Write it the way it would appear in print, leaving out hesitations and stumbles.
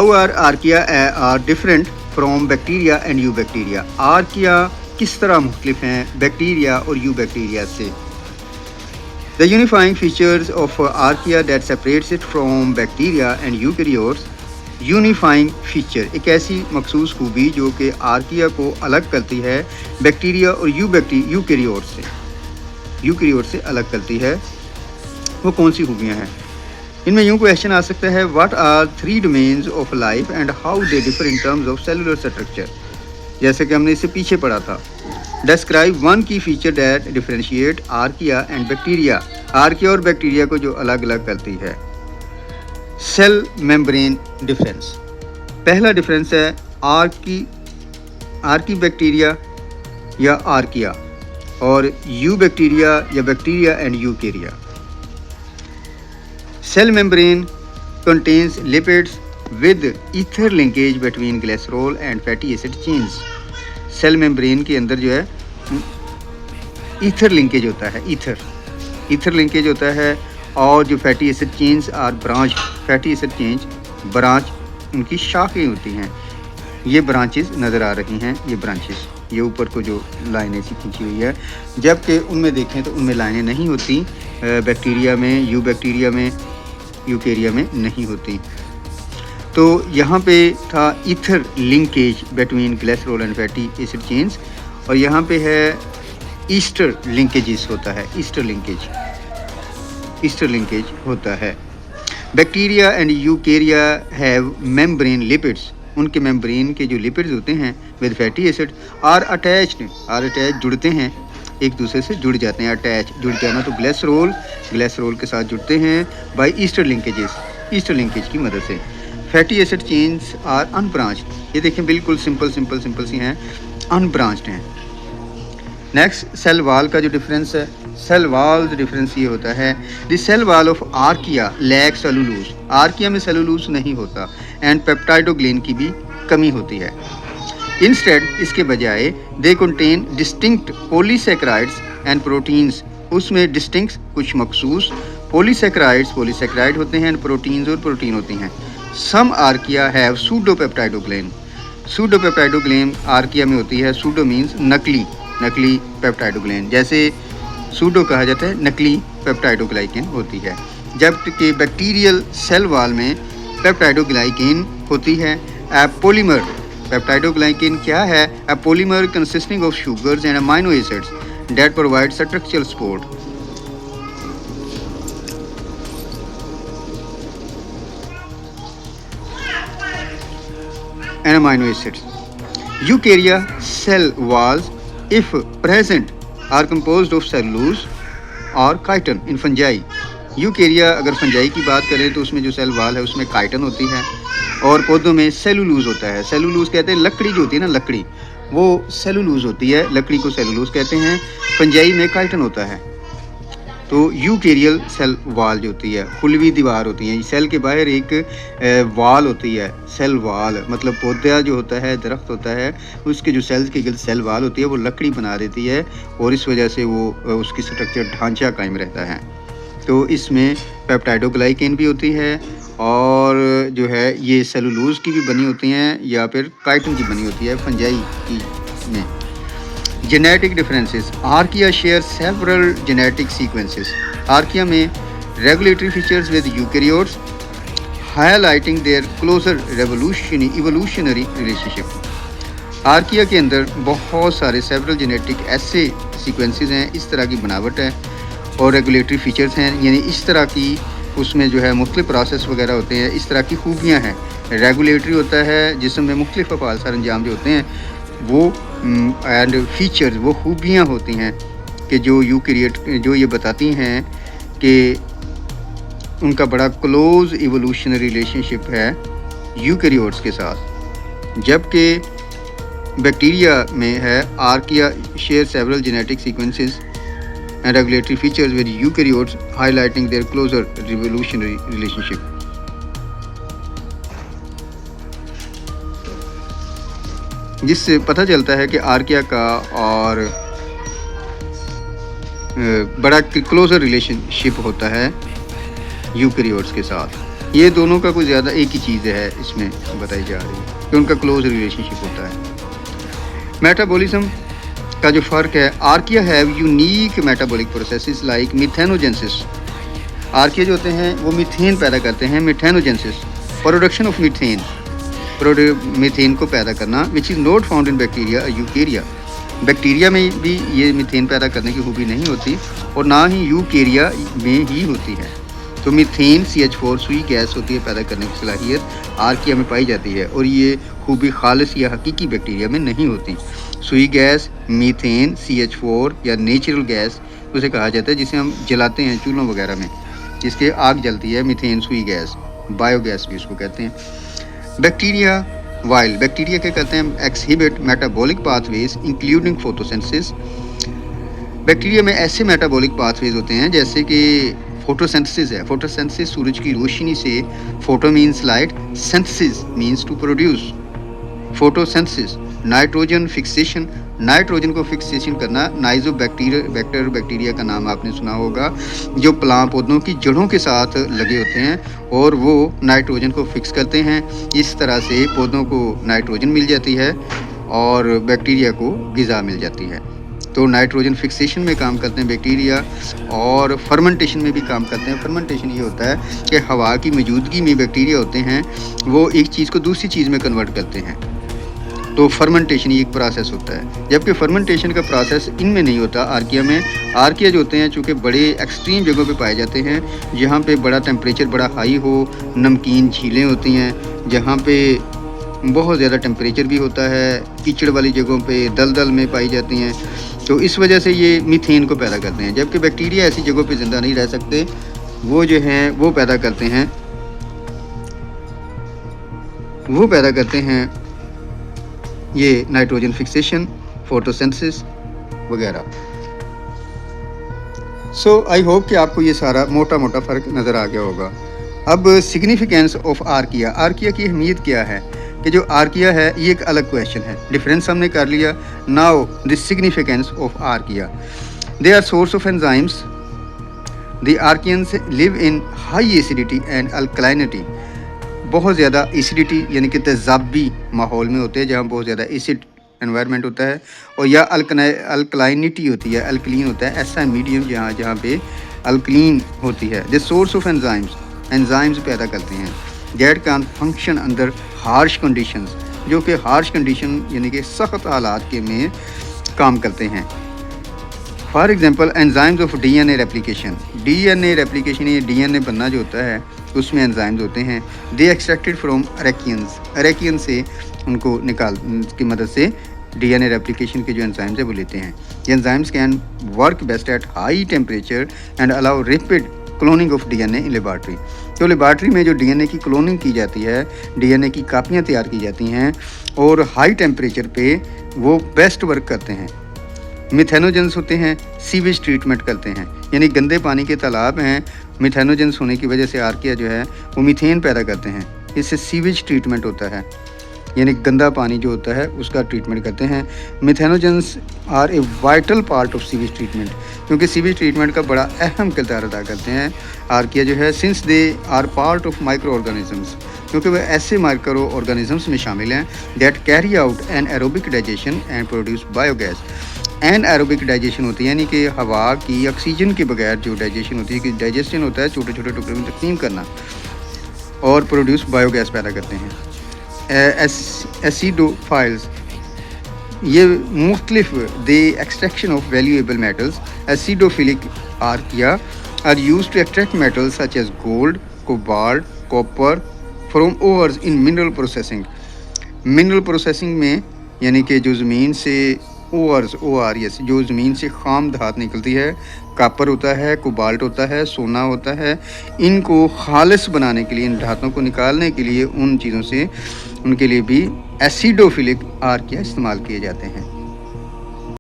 How are archaea are different from bacteria and eubacteria. Archaea किस तरह मुख्तलिफ हैं बैक्टीरिया और यू बैक्टीरिया से। The unifying features of archaea that separates it from bacteria and eukaryotes. Unifying feature एक ऐसी मखसूस खूबी जो कि आर्किया को अलग करती है बैक्टीरिया और यूकैरियोट से अलग करती है, वो कौन सी खूबियाँ हैं। इनमें यूँ क्वेश्चन आ सकता है, what are 3 domains of life and how they differ in terms of cellular structure. जैसे कि हमने इससे पीछे पढ़ा था। डिस्क्राइब 1 की feature that differentiate archaea and bacteria. Archaea और बैक्टीरिया को जो अलग अलग करती है। Cell membrane difference. पहला डिफरेंस है आर्की बैक्टीरिया या आर्किया और यू बैक्टीरिया या bacteria and eukarya. Cell membrane contains lipids with ether linkage between glycerol and fatty acid chains। Cell membrane के अंदर जो है ईथर लिंकेज होता है, ईथर लिंकेज होता है और जो फैटी एसिड चेन्स और branch, fatty acid chains branch उनकी शाखें होती हैं। ये ब्रांचेस नज़र आ रही हैं, ये ब्रांचेस, ये ऊपर को जो लाइनें सी खींची हुई है, जबकि उनमें देखें तो उनमें लाइनें नहीं होती। बैक्टीरिया में, यू बैक्टीरिया में, यूकैरिया में नहीं होती। तो यहाँ पे था ether linkage between glycerol and fatty acid chains और यहाँ पे है ईस्टर लिंकेजेस होता है, ईस्टर लिंकेज होता है। Bacteria and eukarya have membrane lipids. उनके मेम्ब्रेन के जो लिपिड्स होते हैं with fatty acid are attach जुड़ते हैं, एक दूसरे से जुड़ जाते हैं। अटैच जुड़ जाना तो ग्लिसरॉल के साथ जुड़ते हैं बाय ईस्टर लिंकेज की मदद से। Fatty acid chains are unbranched. ये देखें बिल्कुल सिंपल सी हैं, अनब्रांच्ड हैं। नेक्स्ट सेल वाल का जो डिफरेंस है, सेल वाल डिफरेंस ये होता है, the cell wall of archaea lack cellulose. Archaea में सेलुलोज नहीं होता एंड पेप्टाइडोग्लिन की भी कमी होती है। इंस्टेड इसके बजाय they contain distinct polysaccharides and proteins. उसमें डिस्टिंक्ट कुछ मखसूस पॉलीसेक्राइड होते हैं एंड प्रोटीन्स और प्रोटीन होती हैं। सम आर्किया हैव सूडोपेप्टाइडोग्लिन। सूडोपेप्टाइडोग्लिन आर्किया में होती है। सूडो मीन्स नकली पेप्टाइडोग्लिन, जैसे सूडो कहा जाता है, नकली पेप्टाइडोग्लाइकिन होती है। जबकि बैक्टीरियल सेल वाल में पेप्टाइडोग्लाइकिन होती है। पॉलीमर पेप्टाइडोग्लाइकिन क्या है? A polymer consisting of sugars and amino acids that provide structural support. and amino acids. Eukarya cell walls, if present, are composed of cellulose or chitin in fungi. Eukarya अगर fungi की बात करें तो उसमें जो cell wall है उसमें chiton होती है और पौधों में सेलुलोज होता है। सेलुलोज कहते हैं लकड़ी जो होती है ना, लकड़ी, वो सेलुलोज होती है, लकड़ी को सेलुलोज कहते हैं। फंजाई में काइटन होता है। तो यूकेरियल सेल वाल जो होती है, खुलवी दीवार होती है। सेल के बाहर एक वाल होती है, सेल वाल मतलब पौधा जो होता है, दरख्त होता है, उसके जो सेल्स की सेल वाल होती है वो लकड़ी बना देती है और इस वजह से वो उसकी स्ट्रक्चर ढांचा कायम रहता है। तो इसमें पेप्टाइडोग्लाइकिन भी होती है और जो है ये सेलुलोज की भी बनी होती हैं या फिर काइटिन की बनी होती है फंजाई की में। Genetic differences. Archaea share several genetic sequences. Archaea में regulatory features with eukaryotes highlighting their closer evolutionary relationship. Archaea के अंदर बहुत सारे सेवरल जेनेटिक ऐसे सीक्वेंसेस हैं, इस तरह की बनावट है और रेगुलेटरी फीचर्स हैं, यानी इस तरह की उसमें जो है मुख्तलिफ प्रोसेस वगैरह होते हैं, इस तरह की खूबियाँ हैं। रेगुलेटरी होता है जिसम में मुख्तलिफ अफ़आल सर अंजाम जो होते हैं वो एंड फीचर्स वो खूबियाँ होती हैं कि जो यूकैरियोट जो ये बताती हैं कि उनका बड़ा क्लोज इवोल्यूशनरी रिलेशनशिप है यूकैरियोट्स के साथ। जबकि बैक्टीरिया में है archaea share several genetic sequences and regulatory features with eukaryotes highlighting their closer evolutionary relationship. जिससे पता चलता है कि आर्किया का और बड़ा क्लोजर रिलेशनशिप होता है यूकैरियोट्स के साथ। ये दोनों का कुछ ज़्यादा एक ही चीज़ है इसमें बताई जा रही है कि उनका क्लोज रिलेशनशिप होता है। मेटाबॉलिज्म का जो फ़र्क है, archaea have unique metabolic processes like methanogenesis. Archaea जो होते हैं वो मीथेन पैदा करते हैं, methanogenesis production of methane, methane को पैदा करना, which is not found in bacteria eukarya. Bacteria में भी ये मीथेन पैदा करने की खूबी नहीं होती और ना ही यूकेरिया में ही होती है। तो मीथेन CH4 सुई गैस होती है पैदा करने की सलाहियत आर्किया में पाई जाती है और ये खूबी खालिस या हकीकी बैक्टीरिया में नहीं होती। सुई गैस मीथेन CH4 या नेचुरल गैस उसे कहा जाता है, जिसे हम जलाते हैं चूल्हों वगैरह में, जिसके आग जलती है, मीथेन सुई गैस, बायोगैस भी उसको कहते हैं। बैक्टीरिया वाइल बैक्टीरिया क्या कहते हैं, exhibit metabolic pathways including photosynthesis. Bacteria में ऐसे मेटाबॉलिक पाथवेज होते हैं जैसे कि फोटोसिंथेसिस है। फोटोसिंथेसिस सूरज की रोशनी से, photo means light, synthesis means to produce. Photosynthesis, nitrogen fixation, nitrogen को फिक्सेशन करना। बैक्टीरिया का नाम आपने सुना होगा, जो पौधों की जड़ों के साथ लगे होते हैं और वो नाइट्रोजन को फिक्स करते हैं। इस तरह से पौधों को नाइट्रोजन मिल जाती है और बैक्टीरिया को ग़िज़ा मिल जाती है। तो नाइट्रोजन फिक्सेशन में काम करते हैं बैक्टीरिया और फर्मेंटेशन में भी काम करते हैं। फर्मेंटेशन ये होता है कि हवा की मौजूदगी में बैक्टीरिया होते हैं, वो एक चीज़ को दूसरी चीज़ में कन्वर्ट करते हैं। तो फर्मेंटेशन ये एक प्रोसेस होता है, जबकि फर्मेंटेशन का प्रोसेस इनमें नहीं होता आर्किया में। आर्किया जो होते हैं चूँकि बड़े एक्सट्रीम जगहों पे पाए जाते हैं, जहाँ पे बड़ा टेम्परेचर बड़ा हाई हो, नमकीन झीलें होती हैं, जहाँ पे बहुत ज़्यादा टेम्परेचर भी होता है, कीचड़ वाली जगहों पे दलदल में पाई जाती हैं। तो इस वजह से ये मीथेन को पैदा करते हैं, जबकि बैक्टीरिया ऐसी जगहों पे ज़िंदा नहीं रह सकते। वो जो हैं वो पैदा करते हैं ये नाइट्रोजन फिक्सेशन, फोटोसिंथेसिस वगैरह। सो आई होप कि आपको ये सारा मोटा मोटा फ़र्क नज़र आ गया होगा। अब सिग्निफिकेंस ऑफ आर्किया, आर्किया की अहमियत क्या है, कि जो आर्किया है ये एक अलग क्वेश्चन है। डिफरेंस हमने कर लिया। Now the significance of archaea, they are source of enzymes. The archaeans live in high acidity and alkalinity. बहुत ज़्यादा एसिडिटी यानी कि तेज़ाबी माहौल में होते हैं, जहाँ बहुत ज़्यादा एसिड एनवायरनमेंट होता है, और या अल्कलाइनिटी होती है, अल्कलीन होता है, ऐसा मीडियम जहाँ पे अल्कलीन होती है। द सोर्स ऑफ एंजाइम्स पैदा करते हैं that can function under harsh conditions, जो कि हार्श कंडीशन यानी कि सख्त हालात के में काम करते हैं। For example enzymes of DNA replication. DNA replication, ये DNA बनना जो होता है उसमें एंजाइम्स होते हैं। दे एक्सट्रैक्टेड फ्रॉम अरेकियन से उनको निकाल की मदद से DNA रेप्लिकेशन के जो एंजाइम्स है वो लेते हैं। ये enzymes can work best at high temperature and allow rapid cloning of DNA in laboratory. तो लेबॉर्ट्री में जो DNA की क्लोनिंग की जाती है, DNA की कापियाँ तैयार की जाती हैं और हाई टेम्परेचर पे वो बेस्ट वर्क करते हैं। मिथेनोजेंस होते हैं, सीवेज ट्रीटमेंट करते हैं, यानी गंदे पानी के तालाब हैं, मिथेनोजेंस होने की वजह से आर्किया जो है वो मीथेन पैदा करते हैं। इससे सीवेज ट्रीटमेंट होता है, यानी गंदा पानी जो होता है उसका ट्रीटमेंट करते हैं। Methanogens are a vital part of sewage treatment, क्योंकि सीवेज ट्रीटमेंट का बड़ा अहम किरदार अदा करते हैं आर्किया जो है, since they are part of micro organisms, क्योंकि वह ऐसे माइक्रो ऑर्गेनिजम्स में शामिल हैं that carry out anaerobic digestion and produce biogas. Anaerobic digestion होती है, यानी कि हवा की ऑक्सीजन के बगैर जो डाइजेशन होती है, कि डाइजेशन होता है छोटे छोटे टुकड़े में तकसीम करना, और प्रोड्यूस बायोगैस पैदा करते हैं। एसिडोफाइल्स, ये मुख्तलिफ the extraction of valuable metals. Acidophilic archaea are used to extract metals such as gold, cobalt, copper from ores in mineral processing. Mineral processing में यानी कि जो ज़मीन से ORS जो ज़मीन से खाम धात निकलती है, कापर होता है, कोबाल्ट होता है, सोना होता है, इनको खालिस बनाने के लिए, इन धातों को निकालने के लिए उन चीज़ों से उनके लिए भी एसिडोफिलिक आर्किया इस्तेमाल किए जाते हैं।